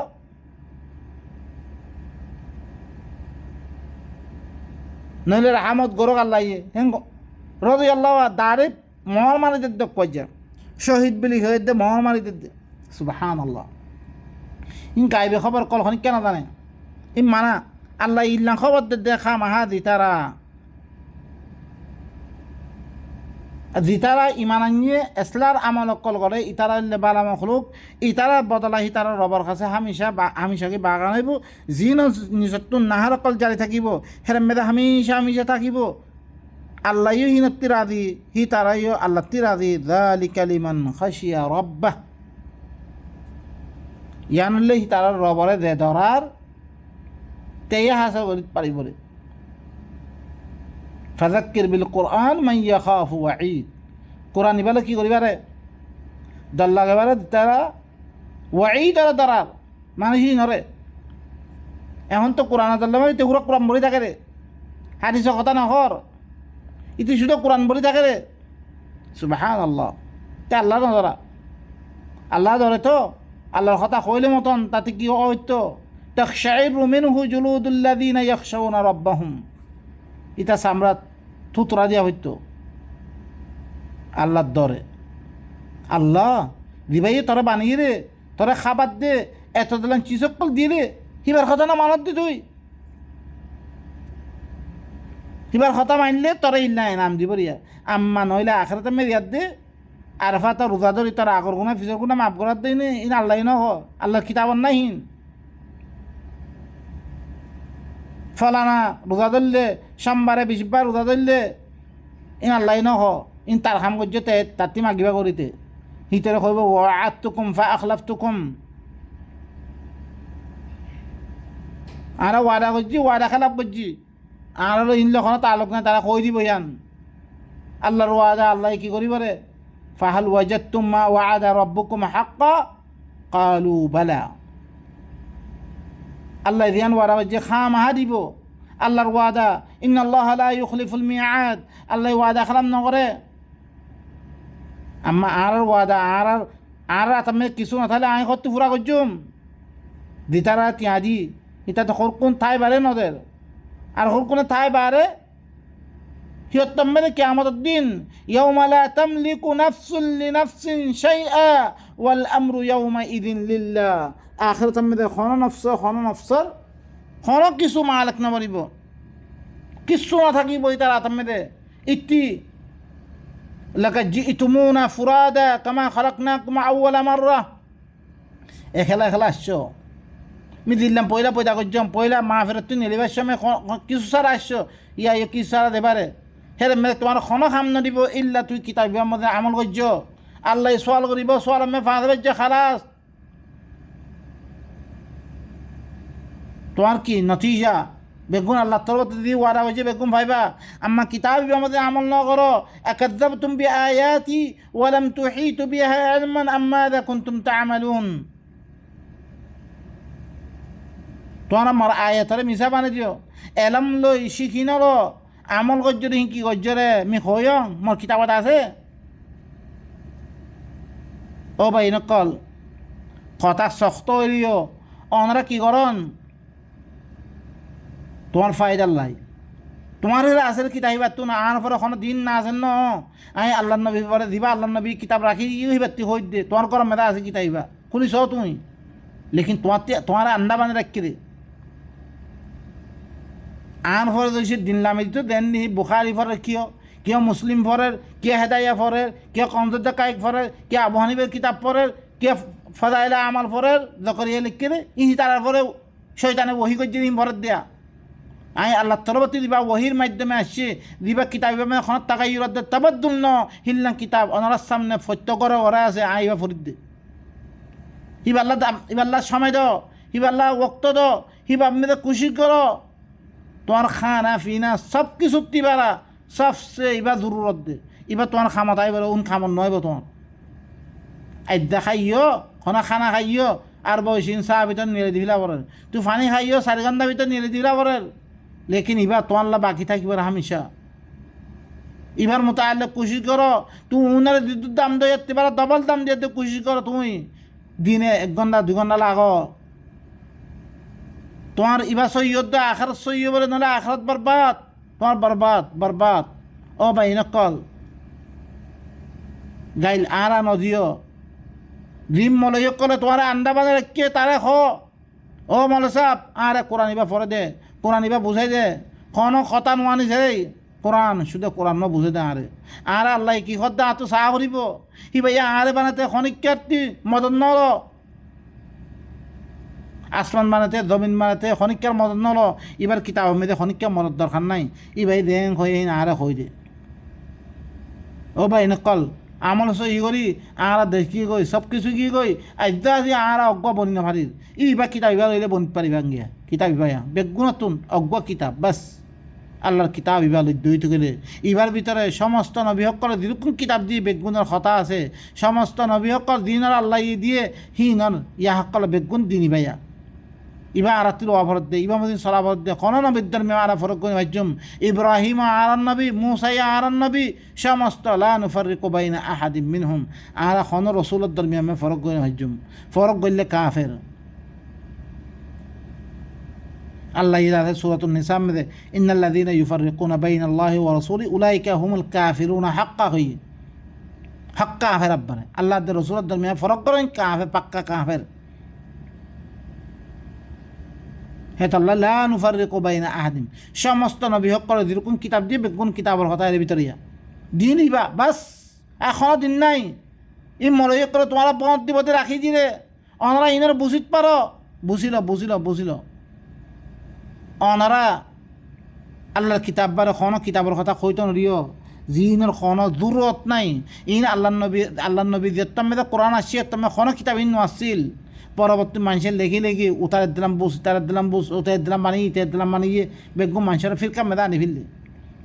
নইলে রাহমত গরক আল্লাহ হেন রাদিয়াল্লাহু দারে মহর মারি দে কইজা শহীদ বলি হয়ে দে মহর মারি দে সুবহানাল্লাহ ইন গাইবে খবর কল খন কেন জানে ইন মানা আল্লাহ ইল্লা খবর দে দেখা মাহা জিতারা ইমান আনিয়ে এসলার আমল কল করে ইতারা বালা মখলুক ইতারা বদলা ইতারা রবর কাছে হামেশাকে বাগান হইব যি নিজত্ব নাহার কল জারি থাকিব হের মেদে হামেশা থাকিব আল্লাহও হিনত্তি রাজি হি তারাইও আল্লাহ তিরাজি যালিকা লিমান খাশিয়া রাব্বাহ ইয়ানুল্লে হি তারার রবরে দে ধরার তেয়া হাসা পারিব রে ফাযাক্কির বিল কুরআন মান ইয়াখাফু ওয়াঈদ কোরআন ইবালে কি করিবারে দল্লা গবারে তারা ওয়াঈদ আর দারার মানুষই নরে এখন তো কোরআন আদাল্লাহ তেগুলো কোরআন বলি থাকে রে হাদিসের কথা নহর ইতি শুধু কোরআন বলি থাকে রে সুবহান আল্লাহ তে আল্লাহ নধরা আল্লাহ ধরে তো আল্লাহর কথা কইলে মতন তাতে কি হইতো তাখশাইরু মিনহু জুলুদুল্লাযিনা ইয়াখশাউনা রাব্বাহুম ইতা সামরাত থুতরা দিয়া হইতো আল্লাহর দরে আল্লাহ দিবাই তোরা বানিয়ে রে তোরা খাবার দে এত দিলাম চিসকল দিয়ে রে হিবার কথা না মানত দি তুই হিবার কথা মানলে তোরা ইল্লা নাম দিব রিয়া আম্মা নইলে আখরাতে মেরিয়াত দে আরফা তোর রোজা ধরি তোর আগর গুণা ফিসর গুণা মাফ করার দেয় নি ইন আল্লাহ ন আল্লাহর কিতাবর নাহিন ফলানা রোজা ধরলে সোমবারে 20 বার রোজা ধরলে ইন আল্লাহ ন ইন তার খাম করছে তাতি মাগিবা করিতে হিতরে কইব ওয়াআতুকুম ফা আখলাফতুকুম আর ওয়াদা করছি ওয়াদা খেলাপ করছি আর ইন লক্ষণ তালুক না তারা কই দিব ইয়ান আল্লাহর ওয়াদা আল্লাহ কি করিব রে ফাহাল ওয়াজাদতুম মা ওয়াদা রাব্বুকুম হাক্কা ক্বালু বালা আল্লাহ দিয়ান ওয়াদা যে খামাহা দিব আল্লাহর ওয়াদা ইন্নাল্লাহা লা ইউখলিফুল মিআদ আল্লাহ ওয়াদা খালাম না করে আম্মা আর ওয়াদা আর তুমি কিছু না তাহলে আমি কত পুরা করছুম দিতারা তিয়াদি এটা তো কোন ঠাই বাড়ে নদের আর কোন ঠাই বাড়ে হিয়ত্তম মানে কিয়ামতের দিন ইয়াউমা লা তামলিকু নাফসুন লিনাফসিন শাইআ ওয়াল আমরু ইয়াউমা ইযিন লিল্লাহ আখিরাত মধ্যে খন নফসর কিছু মালিক না বলিব কিছু না থাকিব ইতার আতম মধ্যে ইতি লাকাদ জিতুমুনা ফুরাদা কামা খালাকনাকুম আউওয়ালা মাররা এখেলা আসছো মি দিলাম পয়লা পয়দা করছম পয়লা মা ফেরত তুই নিলিবার সময় কিছু সারা আসছো ইয়া কিছু সারা দেবারে হেরে মেরে তোমার কোনো খাম না দিব ইল্লা তুই কিতাবের মধ্যে আমল করছ আল্লাহ সোয়াল করিব সোয়াল আমি ফাঁসবে যে খালাস তোমার কি নতিজা বেগুন আল্লাহ তরফ দিয়ে ওয়াদা হয়েছে বেগুন ভাইবা আম্মা কিতাবের মধ্যে আমল ন করো আকাযযাবতুম বিআয়াতি ওয়া লাম তুহিতু বিহা ইলমান আম্মাযা কুনতুম তা'মালুন তোমার আমার আয়াতরে মিছা বানাই দিও এলম লই শিখি নলো আমল গজ্জরে কি গজ্জরে মি হয়ং মোর কিতাবত আছে ও ভাই নকল কথা শক্ত হইলিও অনরা কি করন তোমার ফায়দার লাই তোমার আসলে কিতাব হিবার তো না আর পরে কোনো দিন না আছেন ন আমি আল্লাহ নবী পরে দিবা আল্লাহ নবী কিতাব রাখি ইউ হিবার তুই হই দে তোমার করম মেধা আছে কিতাব হিবা খুলিস তুমি লেকিন তোমার আন্ডা বানিয়ে রাখি রে আন ফরে যদি দিন লামে দিত দেন নি বুখারি ফরে কিয় মুসলিম ফরের কিয় হেদাইয়া ফরের কিয় কমজুদ্দা কায়েক ফরের কিয় আবু হানিফের কিতাব ফরের কিয় ফদাইলা আমাল ফরের জকরিয়া লিখকে রে ই তারার পরে শয়তানে ওহি করছে নিম ফরের দেয়া আমি আল্লাহ তরবতি দিবা ওহির মাধ্যমে আসছে দিবা কিতাব মানে এখন টাকা ইউরদ তাবাদ্দুল ন হিল্লাং কিতাব অনারার সামনে ফত্য করে ওরা আছে আইবা ফরিদ দে হিবাল্লা সময় দাও হিবাল্লা ওক্ত দাও হিবা মেয়েদের খুশি করো তোমার খানা ফিনা সব কিছু তিবারা সবসে এবার জরুরত দে এবার তোমার খামাত আইবার উন খামত নয় তোমার আইদা খাইও খনা খানা খাইও আর বয়সিন চাহ ভিতর নিয়ে দিলা পরের তুই পানি খাইও 4 ঘন্টা ভিতর নিয়ে দিলা পরের লেকিন এবার তোমার বাকি থাকিবার হামেশা এবার মতো আইলে খুশি করো তুই উনার বিদ্যুৎ দাম দিয়ে এবার ডবল দাম দিয়ে খুশি করো তুমি দিনে 1 ঘন্টা 2 ঘন্টা লাগো তোমার ইবা সৈয়দ আখারত সৈয় বলে নহলে আখারত বরবাদ তোমার বরবাদ ও ভাই নকল গাইল আরা নদিও জিম মলয় কলে তোমার আন্ডা বাজে কে তারে খ ও মল সাহেব আরে কোরআন ইবা পরে দে কোরআন ইবা বুঝাই দে কোনো কথা নোয়ানি সেই কোরআন শুধু কোরআন ন বুঝে দে আর আল্লাহ কি খদ্দা তো চাহ করিব হি ভাই আরে বানাতে খনিকার্তি মদন নল আসমান বানাতে জমিন বানাতে খনিকার মদত নল এবার কিতাব মেয়েদের খনিকার মদত দরকার নাই ই ভাই দেন হয়ে আরে হই দে ও ভাই নকল আমল সহি করি আর দেখি গই সব কিছু কি গই আজ আজি আর অজ্ঞ বনি না ভারির ই বা কিতাব ইবা লইলে বনি পারিবা গিয়া কিতাব ইবা বেগুনতুন অজ্ঞ কিতাব বাস আল্লাহর কিতাব ইবার দুই গেলে ইবার ভিতরে সমস্ত নবীসকলের যেরকম কিতাব দিয়ে বেগুনের কথা আছে সমস্ত নবীসকল দিনের আল্লাহ দিয়ে হিনর ইয়াসকলে বেগুন দিনী ভাইয়া ইবা আরাতির অবরত দে ইবা মদিন সলাবত দে কোনো নবীর ধর্মে আরা ফরক করে ভাজ্যম ইব্রাহিম আরান নবী মুসাইয়া আরান নবী সমস্ত লা নুফাররিকু বাইনা আহাদিম মিনহুম আরা কোনো রসুলের ধর্মে আমি ফরক করে ভাজ্যম ফরক করলে কাফের আল্লাহ ইরাদে সূরাতুন নিসা মে ইন্নাল্লাযীনা ইউফাররিকুনা বাইনাল্লাহি ওয়া রাসূলিহি উলাইকা হুমুল কাফিরুনা হাক্কা হই হাক্কা কাফের আব্বারে আল্লাহর রসুলের ধর্মে ফরক করেন কাফের পাক্কা কাফের হেতাল্লাহ লা নুফাররিকু বাইনা আহাদিম সমস্ত নবীসকল যেরকম কিতাব দিয়ে বেগুন কিতাবের কথা এর ভিতরে দিন ইবা বাস এখনো দিন নাই ই মরই করে তোমার বন্ধ দিবতে রাখি দিলে অনারা ইনার বুঝিত পারো বুঝিল অনারা আল্লাহর কিতাব বারে কোনো কিতাবের কথা কইত নরিও জিনের কোনো জরুরত নাই ইন আল্লাহ নবী যেতাম মেয়েদের কোরআন আসছে তুমি কোনো কিতাব ইন আসছিল পরবর্তী মানুষের লেখি উতারে দিলাম বুঝ ইতারে দিলাম বুঝ উতারে দিলাম মানি ইতারে দিলাম মানিয়ে বেগম মানুষের ফিরকা মেদা আনি ফেললে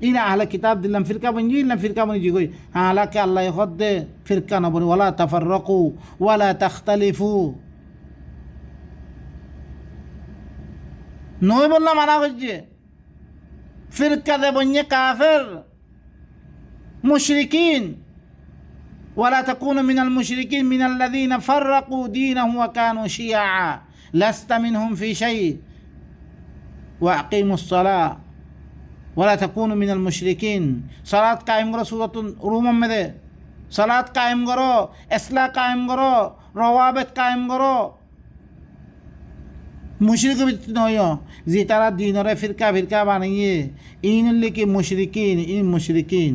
ইনা আহলে কিতাব দিলাম ফিরকা বনি ইলাম ফিরকা বনি জি কই আহলাকে আল্লাহ হদ দে ফিরকা নবনি ওয়ালা তাফাররাকু ওয়ালা তাখতালিফু নই বললাম মানা করছে ফিরকা দে বনিয়ে কাফের মুশরিকিন ولا تكونوا من المشركين من الذين فرقوا دينهم وكانوا شيعا لست منهم في شيء وأقيموا الصلاة ولا تكونوا من المشركين صلاة قائم کرو سورة روم میں دے صلاة قائم کرو اصلاح قائم کرو روابط قائم کرو মুশরিক নয় যে তারা দিনরে ফিরকা বানাইয়ে ইনলে কি মুশরিকিন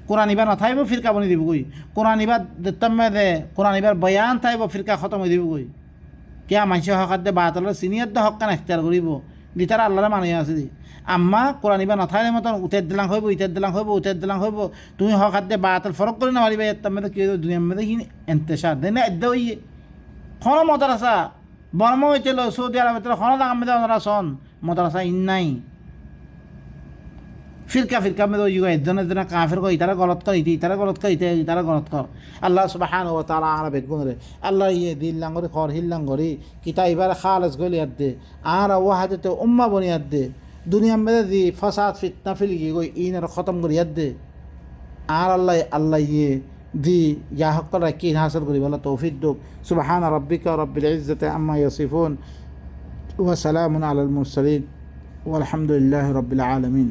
কোরআন ইবার না থাইব ফিরকা বানিয়ে দিব কই কোরআন ইবার দিতাম দে কোরআন ইবার বয়ান থাইব ফিরকা খতম হয়ে দিব কই কে মানুষ হকাত দে বাতলের সিনিয়র দে হকান এখতিয়ার করিব দি তারা আল্লাহরে মানিয়ে আছে দি আম্মা কোরআন ইবার না থাইলে মতন উতের দিলাং হইব তুমি হকাত দে বাতল ফরক করে না পারিবে এতাম কি দুনিয়ার মধ্যে হিন এন্তেশার দেন এদ্দা হইয়ে কোনো মাদ্রাসা বর্ম হয়েছিল সৌদি আরবের কোনো দাম মেদে ওনারা সন মাদ্রাসা ইন নাই ফিরকা মেদে ওই একজন কাফের কর ইতারা গলত কর আল্লাহ সুবহানাহু ওয়া তাআলা আর বেগুন রে আল্লাহ ইয়ে দিল্লাং করে খর হিল্লাং করে কিতা ইবার খালেস গলি আদে আর ওয়াহাদতে উম্মাহ বনিয়াত দে দুনিয়া মেদে দি ফাসাদ ফিতনা ফিলগি গই ইনার খতম করি আদে আর আল্লাহ ইয়ে দি ইয়া হক রাখি হাসিল করি বলা তৌফিক দুক সুবহান রাব্বিকা রাব্বিল ইজ্জাতি আম্মা ইয়াসিফুন ওয়া সালামুন আলাল মুরসালিন ওয়ালহামদুলিল্লাহি রাব্বিল আলামিন।